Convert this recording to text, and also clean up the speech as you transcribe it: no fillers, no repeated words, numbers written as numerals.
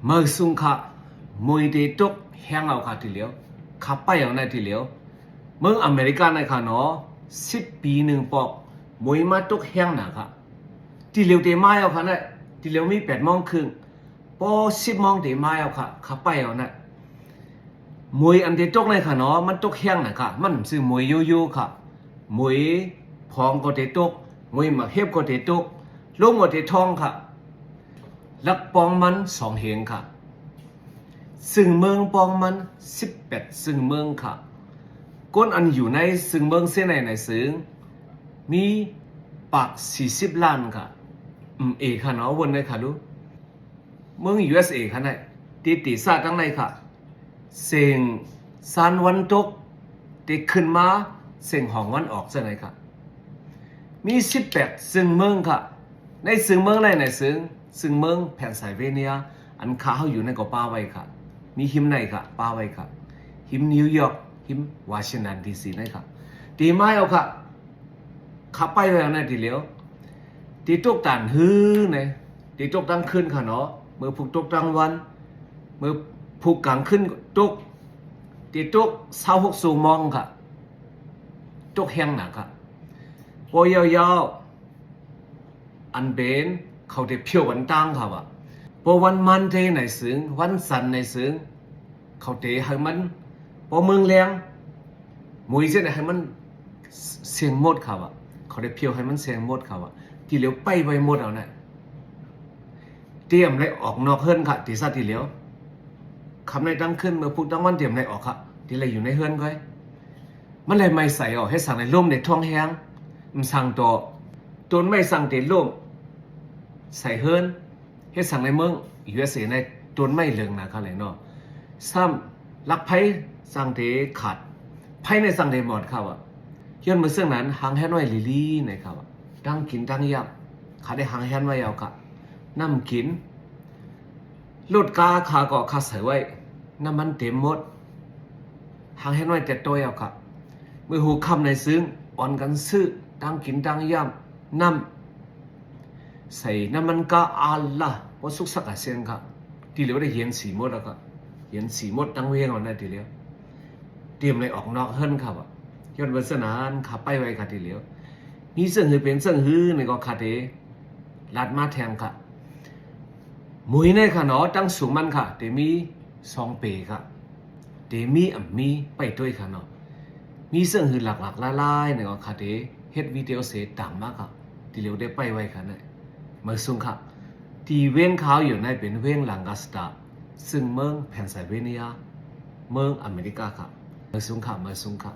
เมื่อสุงค่ะมวยเดตุกแห้งเอาค่ะทีเดียวขับไปเอาในทีเดียวเมืองอเมริกาในค่ะเนาะ10 ปีหนึ่งปอกมวยมาตุกแห้งหนาค่ะทีเดียวเตะไม้เอาค่ะเนี่ยทีเดียวมี8 โมงครึ่งพอ10 โมงเตะไม้เอาค่ะขับไปเอาเนี่ยมวยอันเดตุกในค่ะเนาะมันตุกแห้งนะค่ะมันซื้อมวยโย่ค่ะมวยพองก็เตตุกมวยมาเฮ็บก็เตตุกลงก็เตทองค่ะลักปองมัน2 เหงค่ะซึ่งเมืองปองมัน18ซึ่งเมืองค่ะก้นอันอยู่ในซึ่งเมืองเส้นในซึ่งมีปาก40 ล้านค่ะเอค่ะเนาะวนเลยค่ะดูเมือง USA ค่ะเนี่ยตีซาตั้งในค่ะเสียงซานวันตกตีขึ้นมาเสียงห้องวันออกเส้นไหนค่ะมี18ซึ่งเมืองค่ะในซึ่งเมืองในซึ่งเมืองเพนซิลเวเนียอันขาเขาอยู่ในก็ป้าไว้ค่ะมีหิมในค่ะป้าไว้ค่ะหิมนิวยอร์กหิมวอชิงตันดีซีในค่ะตีไม้เอาค่ะขับไปแล้วนะทีเดียวตีตกตันฮือเนี่ยตีตกตั้งขึ้นค่ะเนาะเมื่อผูกตกกลางวันเมื่อผูกกลางขึ้นตกตีตก26 ชั่วโมงค่ะตกแห้งหนักค่ะพอยาวๆอันเบนเขาได้เพียววันตั้งค่ะว่ะพอวันมันเทในซึ้งวันสันในซึ้งเขาเทให้มันพอเมืองแรงมวยเส้นให้มันเสียงหมดค่ะว่ะเขาได้เพียวให้มันเสียงหมดค่ะว่ะที่เหลียวไปไว้หมดเอาเนี่ยเตรียมได้ออกนอกเฮือนค่ะตีซาที่เหลียวคำในตั้งขึ้นเมื่อพูดตั้งวันเตรียมได้ออกค่ะที่อะไรอยู่ในเฮือนก็มันเลยไม่ใส่ออกให้สั่งในร่มในท้องแห้งมันสั่งตัวจนไม่สั่งเตะร่มใส่เฮือนให้สั่งในเมืองUSAในจนไม่เหลืองนะครับเลยเนาะซ้ำลักไพ่สั่งเตะขาดไพ่ในสั่งเตะหมดครับอ่ะย้อนมาเสื่องนั้นหางแฮนไว้ลิลี่นะครับตั้งกินตั้งยับขาได้หางแฮนไว้เอาค่ะน้ำกินลดกาขาก็ขาใส่ไว้น้ำมันเต็มหมดหางแฮนไว้แต่ตัวเอาค่ะเมื่อหูคำในซึ้งอ่อนกันซื้อตั้งกินตั้งย่ำน้ำใส่น้ำมันกาอัลละว่าสุกสักเสียงค่ะทีเหลียวได้เห็นสีมดแล้วก็เห็นสีมดตั้งเวียงเอาได้ทีเหลียวเตรียมเลยออกนอกเฮิรนค่ะว่ะย้อนวันสนานขับไปไว้ค่ะทีเหลียวมีเสื่องหือเป็นเสื่องหือในก็ขาดเดลาดมาแทงค่ะมวยในค่ะเนาะตั้งสูงมันค่ะเดมี2 ปีค่ะเดมีมีไปด้วยค่ะเนาะมีเสื่องหือหลักๆล่ายๆในก็ขาดเดเฮ็ดวิดีโอเสร็จต่างมากค่ะทีเหลียวได้ไปไว้ค่ะเนี่ยเมื่อสุงค่ะที่เว้งเขาอยู่ในเป็นเว้งลังกาสตาซึ่งเมืองเพนซิลเวเนียเมืองอเมริกาค่ะเมื่อสุงค่ะ